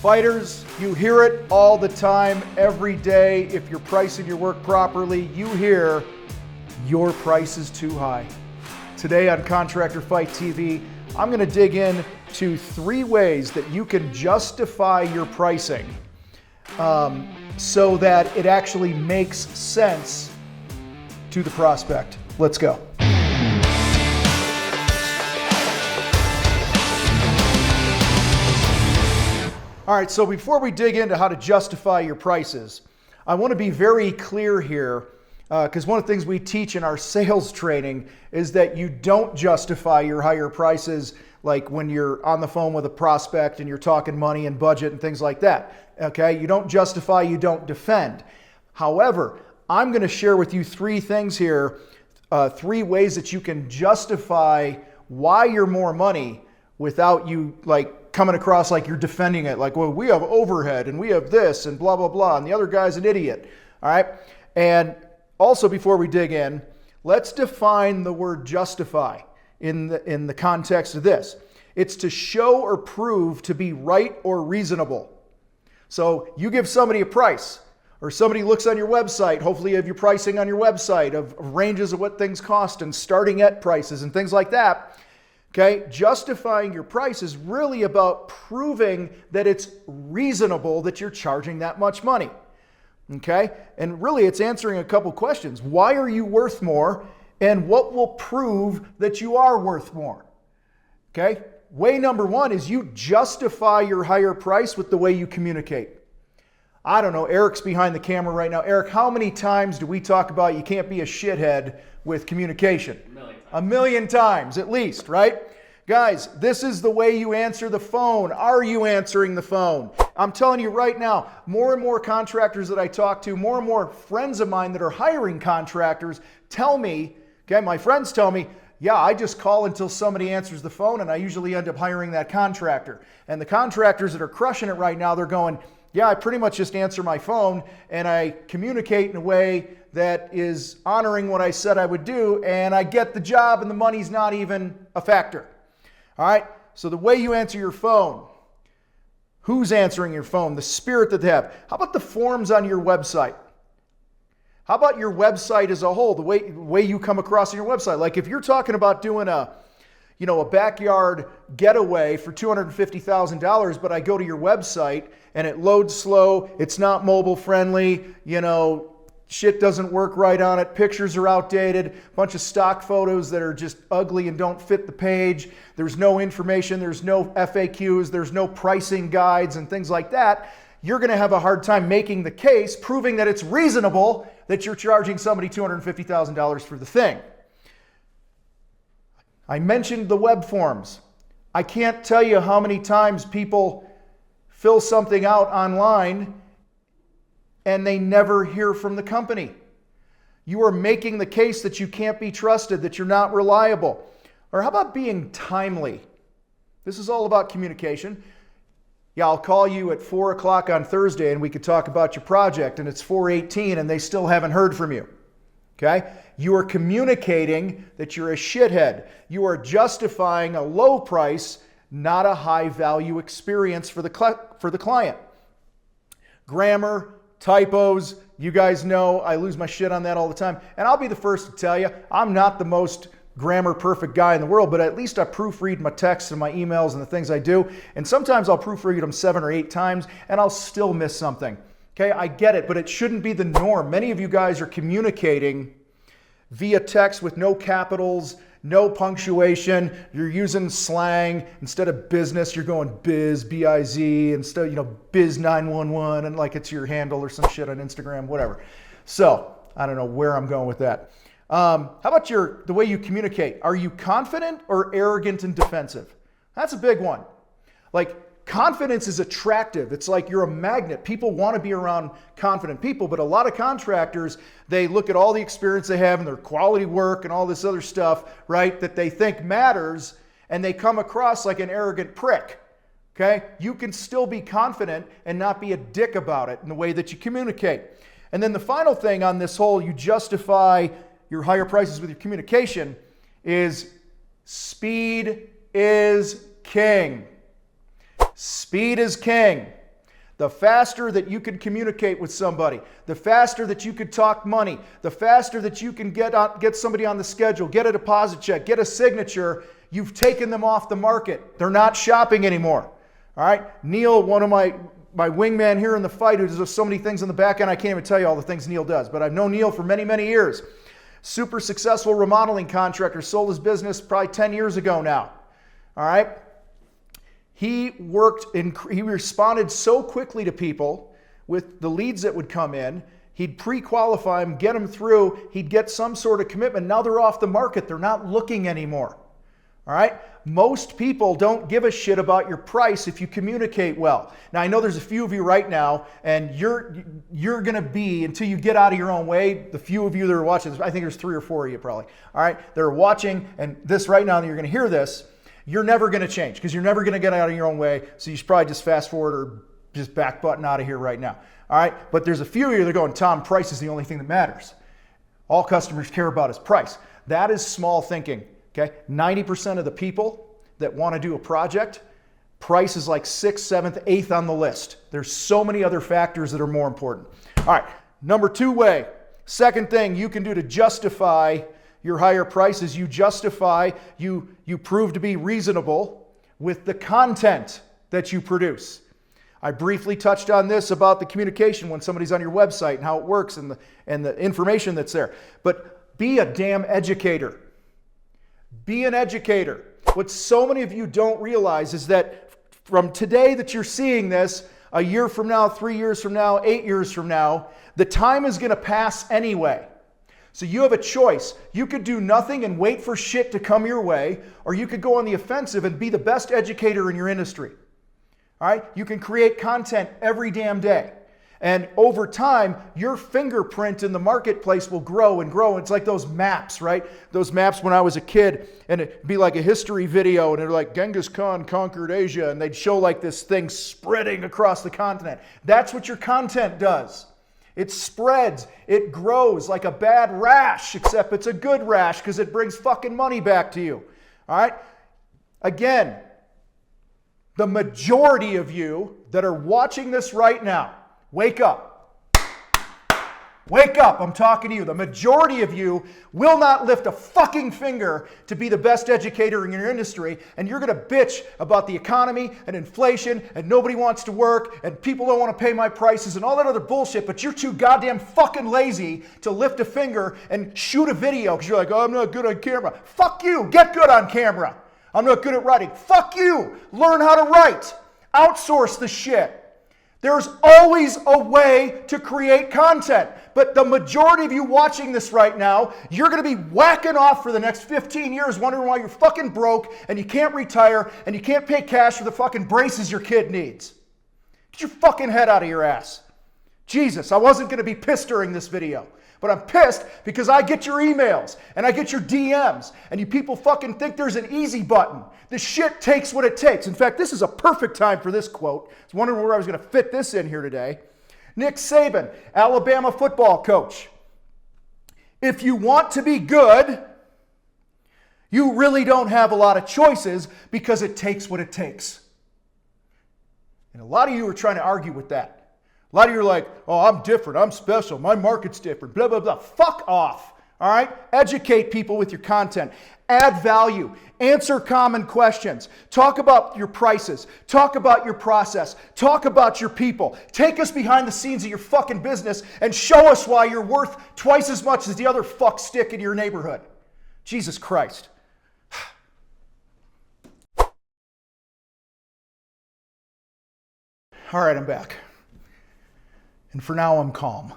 Fighters, you hear it all the time, every day. If you're pricing your work properly, you hear your price is too high. Today on Contractor Fight TV, I'm going to dig into 3 ways that you can justify your pricing so that it actually makes sense to the prospect. Let's go. All right, so before we dig into how to justify your prices, I want to be very clear here because one of the things we teach in our sales training is that you don't justify your higher prices like when you're on the phone with a prospect and you're talking money and budget and things like that. Okay, you don't justify, you don't defend. However, I'm going to share with you 3 things here, 3 ways that you can justify why you're more money without you coming across like you're defending it, like, well, we have overhead and we have this and blah, blah, blah, and the other guy's an idiot. All right. And also, before we dig in, let's define the word justify in the context of this. It's to show or prove to be right or reasonable. So you give somebody a price, or somebody looks on your website, hopefully you have your pricing on your website of ranges of what things cost and starting at prices and things like that. Okay, justifying your price is really about proving that it's reasonable that you're charging that much money. Okay, and really it's answering a couple questions. Why are you worth more? And what will prove that you are worth more? Okay, way number 1 is you justify your higher price with the way you communicate. I don't know, Eric's behind the camera right now. Eric, how many times do we talk about you can't be a shithead with communication? A million times at least, right? Guys, this is the way you answer the phone. Are you answering the phone? I'm telling you right now, more and more contractors that I talk to, more and more friends of mine that are hiring contractors tell me, okay, my friends tell me, yeah, I just call until somebody answers the phone and I usually end up hiring that contractor. And the contractors that are crushing it right now, they're going, yeah, I pretty much just answer my phone and I communicate in a way that is honoring what I said I would do, and I get the job and the money's not even a factor. All right, so the way you answer your phone, who's answering your phone, the spirit that they have. How about the forms on your website? How about your website as a whole, the way you come across on your website? Like if you're talking about doing a backyard getaway for $250,000, but I go to your website and it loads slow, it's not mobile friendly, shit doesn't work right on it, pictures are outdated, a bunch of stock photos that are just ugly and don't fit the page, there's no information, there's no FAQs, there's no pricing guides and things like that, you're going to have a hard time making the case, proving that it's reasonable that you're charging somebody $250,000 for the thing. I mentioned the web forms. I can't tell you how many times people fill something out online and they never hear from the company. You are making the case that you can't be trusted, that you're not reliable. Or how about being timely? This is all about communication. Yeah, I'll call you at 4 o'clock on Thursday and we could talk about your project, and it's 4:18 and they still haven't heard from you. Okay? You are communicating that you're a shithead. You are justifying a low price, not a high value experience for the client. Grammar, typos, you guys know I lose my shit on that all the time. And I'll be the first to tell you, I'm not the most grammar perfect guy in the world, but at least I proofread my texts and my emails and the things I do. And sometimes I'll proofread them 7 or 8 times and I'll still miss something. Okay, I get it, but it shouldn't be the norm. Many of you guys are communicating via text with no capitals, no punctuation. You're using slang. Instead of business, you're going biz, B-I-Z, instead, biz 911, and like it's your handle or some shit on Instagram, whatever. So I don't know where I'm going with that. How about the way you communicate? Are you confident or arrogant and defensive? That's a big one. Confidence is attractive. It's like you're a magnet. People want to be around confident people, but a lot of contractors, they look at all the experience they have and their quality work and all this other stuff, right, that they think matters, and they come across like an arrogant prick. Okay? You can still be confident and not be a dick about it in the way that you communicate. And then the final thing on this whole, you justify your higher prices with your communication, is speed is king. Speed is king. The faster that you can communicate with somebody, the faster that you could talk money, the faster that you can get somebody on the schedule, get a deposit check, get a signature, you've taken them off the market. They're not shopping anymore. All right? Neil, one of my wingman here in the fight, who does so many things on the back end, I can't even tell you all the things Neil does, but I've known Neil for many, many years. Super successful remodeling contractor, sold his business probably 10 years ago now. All right? He responded so quickly to people with the leads that would come in. He'd pre-qualify them, get them through. He'd get some sort of commitment. Now they're off the market. They're not looking anymore. All right? Most people don't give a shit about your price if you communicate well. Now, I know there's a few of you right now, and you're going to be, until you get out of your own way, the few of you that are watching this, I think there's 3 or 4 of you probably, all right, that are watching, and this right now, that you're going to hear this, you're never going to change because you're never going to get out of your own way. So you should probably just fast forward or just back button out of here right now. All right. But there's a few of you that are going, Tom, price is the only thing that matters. All customers care about is price. That is small thinking. Okay. 90% of the people that want to do a project, price is like 6th, 7th, 8th on the list. There's so many other factors that are more important. All right. Number 2 way. Second thing you can do to justify your higher prices, you justify, you prove to be reasonable with the content that you produce. I briefly touched on this about the communication when somebody's on your website and how it works and the information that's there. But be a damn educator. Be an educator. What so many of you don't realize is that from today that you're seeing this, a year from now, 3 years from now, 8 years from now, the time is going to pass anyway. So you have a choice. You could do nothing and wait for shit to come your way, or you could go on the offensive and be the best educator in your industry. All right? You can create content every damn day. And over time, your fingerprint in the marketplace will grow and grow. It's like those maps, right? Those maps when I was a kid, and it'd be like a history video, and they're like, Genghis Khan conquered Asia, and they'd show like this thing spreading across the continent. That's what your content does. It spreads, it grows like a bad rash, except it's a good rash because it brings fucking money back to you. All right? Again, the majority of you that are watching this right now, wake up. Wake up, I'm talking to you. The majority of you will not lift a fucking finger to be the best educator in your industry, and you're going to bitch about the economy and inflation and nobody wants to work and people don't want to pay my prices and all that other bullshit, but you're too goddamn fucking lazy to lift a finger and shoot a video because you're like, oh, I'm not good on camera. Fuck you, get good on camera. I'm not good at writing. Fuck you, learn how to write. Outsource the shit. There's always a way to create content. But the majority of you watching this right now, you're going to be whacking off for the next 15 years wondering why you're fucking broke and you can't retire and you can't pay cash for the fucking braces your kid needs. Get your fucking head out of your ass. Jesus, I wasn't going to be pissed during this video. But I'm pissed because I get your emails and I get your DMs and you people fucking think there's an easy button. This shit takes what it takes. In fact, this is a perfect time for this quote. I was wondering where I was going to fit this in here today. Nick Saban, Alabama football coach. If you want to be good, you really don't have a lot of choices because it takes what it takes. And a lot of you are trying to argue with that. A lot of you are like, oh, I'm different, I'm special, my market's different, blah, blah, blah. Fuck off, all right? Educate people with your content. Add value. Answer common questions. Talk about your prices. Talk about your process. Talk about your people. Take us behind the scenes of your fucking business and show us why you're worth twice as much as the other fuck stick in your neighborhood. Jesus Christ. All right, I'm back. And for now, I'm calm.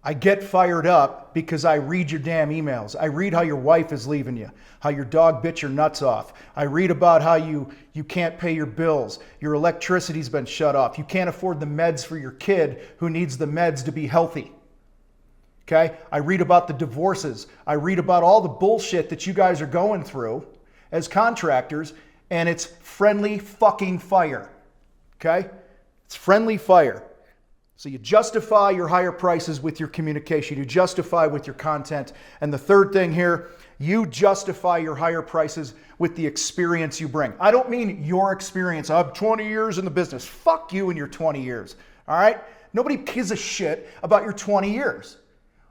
I get fired up because I read your damn emails. I read how your wife is leaving you, how your dog bit your nuts off. I read about how you can't pay your bills. Your electricity's been shut off. You can't afford the meds for your kid who needs the meds to be healthy. Okay? I read about the divorces. I read about all the bullshit that you guys are going through as contractors, and it's friendly fucking fire. Okay? It's friendly fire. So you justify your higher prices with your communication. You justify with your content. And the third thing here, you justify your higher prices with the experience you bring. I don't mean your experience. I'm 20 years in the business. Fuck you and your 20 years. All right? Nobody gives a shit about your 20 years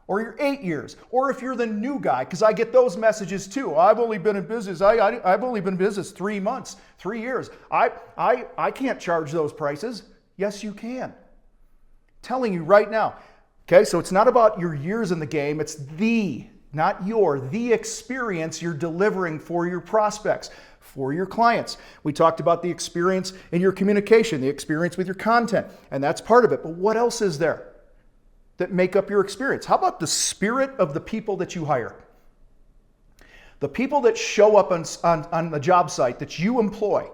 or your 8 years, or if you're the new guy, because I get those messages too. I've only been in business. I've only been in business 3 months, 3 years. I can't charge those prices. Yes, you can. Telling you right now. Okay, so it's not about your years in the game. It's the experience you're delivering for your prospects, for your clients. We talked about the experience in your communication, the experience with your content, and that's part of it. But what else is there that make up your experience? How about the spirit of the people that you hire? The people that show up on the job site that you employ,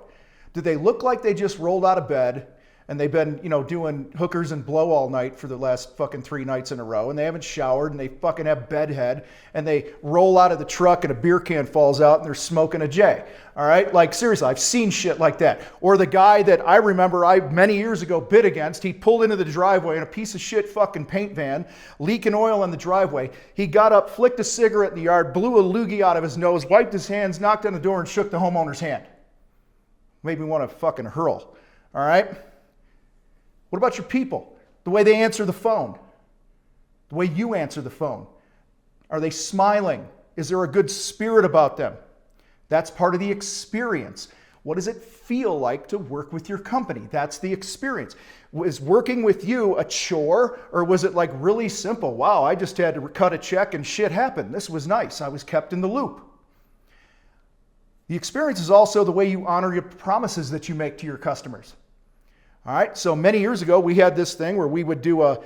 do they look like they just rolled out of bed and they've been, doing hookers and blow all night for the last fucking 3 nights in a row, and they haven't showered, and they fucking have bedhead, and they roll out of the truck and a beer can falls out and they're smoking a J? All right? Like, seriously, I've seen shit like that. Or the guy that I remember many years ago bid against, he pulled into the driveway in a piece of shit fucking paint van, leaking oil on the driveway. He got up, flicked a cigarette in the yard, blew a loogie out of his nose, wiped his hands, knocked on the door, and shook the homeowner's hand. Made me want to fucking hurl. All right? What about your people? The way they answer the phone? The way you answer the phone? Are they smiling? Is there a good spirit about them? That's part of the experience. What does it feel like to work with your company? That's the experience. Was working with you a chore, or was it like really simple? Wow, I just had to cut a check and shit happened. This was nice. I was kept in the loop. The experience is also the way you honor your promises that you make to your customers. All right, so many years ago, we had this thing where we would do a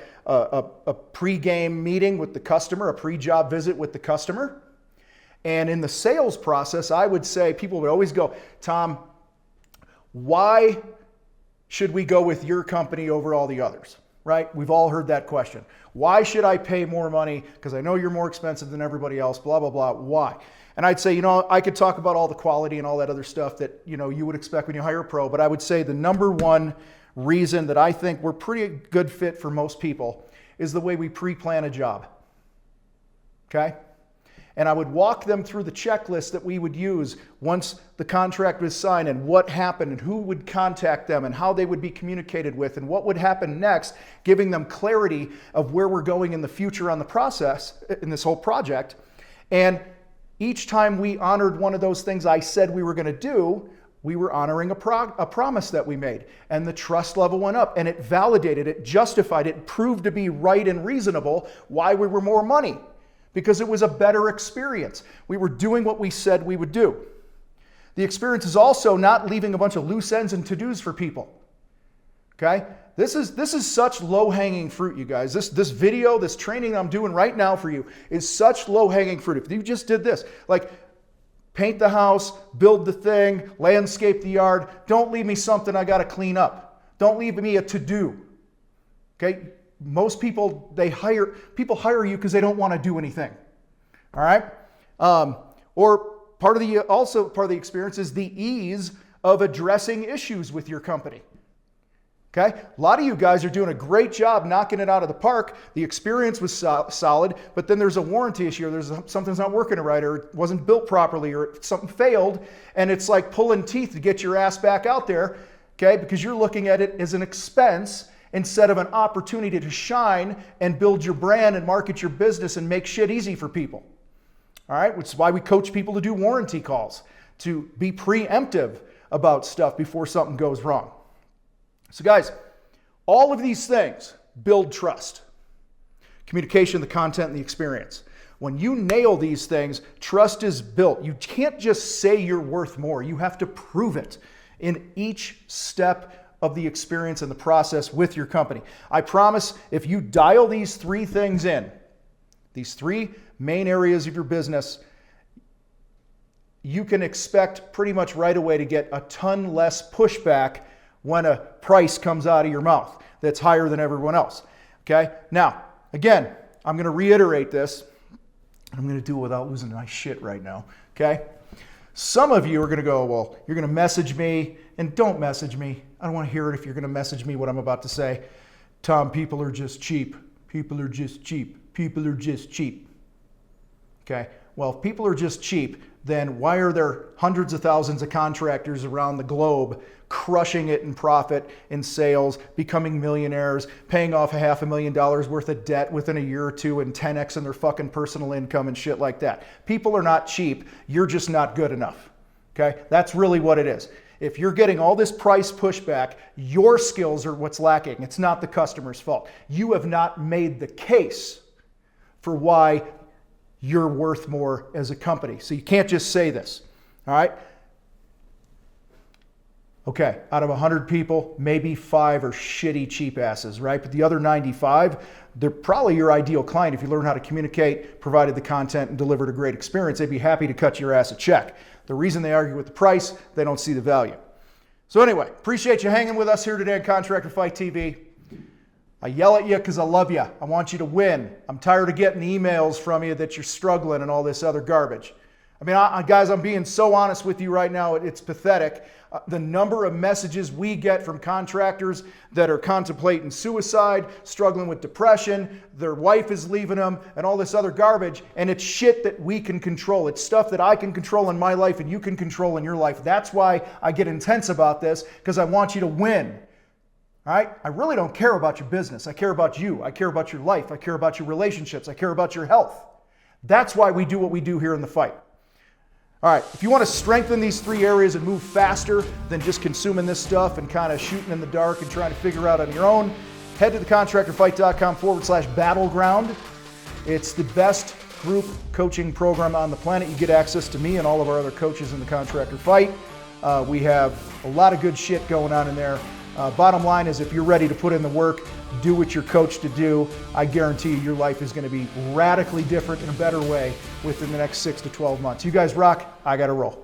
pre-game meeting with the customer, a pre-job visit with the customer. And in the sales process, I would say, people would always go, Tom, why should we go with your company over all the others? Right? We've all heard that question. Why should I pay more money? Because I know you're more expensive than everybody else, blah, blah, blah. Why? And I'd say, I could talk about all the quality and all that other stuff that, you would expect when you hire a pro, but I would say the number one reason that I think we're pretty good fit for most people is the way we pre-plan a job. Okay? And I would walk them through the checklist that we would use once the contract was signed, and what happened and who would contact them and how they would be communicated with and what would happen next, giving them clarity of where we're going in the future on the process in this whole project. And each time we honored one of those things I said we were going to do, we were honoring a promise that we made. And the trust level went up, and it validated, it justified, it proved to be right and reasonable why we were more money. Because it was a better experience. We were doing what we said we would do. The experience is also not leaving a bunch of loose ends and to-dos for people. Okay? This is such low-hanging fruit, you guys. This video, this training I'm doing right now for you is such low-hanging fruit. If you just did this, like paint the house, build the thing, landscape the yard, don't leave me something I got to clean up. Don't leave me a to-do. Okay? Most people, people hire you because they don't want to do anything. All right? Or part of the experience is the ease of addressing issues with your company. Okay? A lot of you guys are doing a great job knocking it out of the park. The experience was solid, but then there's a warranty issue, or something's not working right, or it wasn't built properly, or something failed, and it's like pulling teeth to get your ass back out there, okay? Because you're looking at it as an expense instead of an opportunity to shine and build your brand and market your business and make shit easy for people. All right? Which is why we coach people to do warranty calls, to be preemptive about stuff before something goes wrong. So guys, all of these things build trust. Communication, the content, and the experience. When you nail these things, trust is built. You can't just say you're worth more. You have to prove it in each step of the experience and the process with your company. I promise if you dial these 3 things in, these 3 main areas of your business, you can expect pretty much right away to get a ton less pushback when a price comes out of your mouth that's higher than everyone else. Okay? Now, again, I'm going to reiterate this. I'm going to do it without losing my shit right now. Okay? Some of you are going to go, well, you're going to message me, and don't message me. I don't want to hear it if you're going to message me what I'm about to say. Tom, people are just cheap. People are just cheap. People are just cheap. Okay, well, if people are just cheap, then why are there hundreds of thousands of contractors around the globe crushing it in profit, in sales, becoming millionaires, paying off $500,000 worth of debt within a year or two and 10x in their fucking personal income and shit like that? People are not cheap. You're just not good enough. Okay, that's really what it is. If you're getting all this price pushback, your skills are what's lacking. It's not the customer's fault. You have not made the case for why you're worth more as a company. So you can't just say this, all right? Okay, out of 100 people, maybe 5 are shitty cheap asses, right? But the other 95, they're probably your ideal client if you learn how to communicate, provided the content, and delivered a great experience. They'd be happy to cut your ass a check. The reason they argue with the price, they don't see the value. So anyway, appreciate you hanging with us here today on Contractor Fight TV. I yell at you because I love you. I want you to win. I'm tired of getting emails from you that you're struggling and all this other garbage. I mean, guys, I'm being so honest with you right now, it's pathetic. The number of messages we get from contractors that are contemplating suicide, struggling with depression, their wife is leaving them, and all this other garbage, and it's shit that we can control. It's stuff that I can control in my life and you can control in your life. That's why I get intense about this, because I want you to win. All right? I really don't care about your business. I care about you. I care about your life. I care about your relationships. I care about your health. That's why we do what we do here in the fight. All right, if you want to strengthen these 3 areas and move faster than just consuming this stuff and kind of shooting in the dark and trying to figure out on your own, head to thecontractorfight.com/battleground. It's the best group coaching program on the planet. You get access to me and all of our other coaches in the Contractor Fight. We have a lot of good shit going on in there. Bottom line is, if you're ready to put in the work, do what you're coached to do, I guarantee you your life is going to be radically different in a better way within the next 6 to 12 months. You guys rock. I got to roll.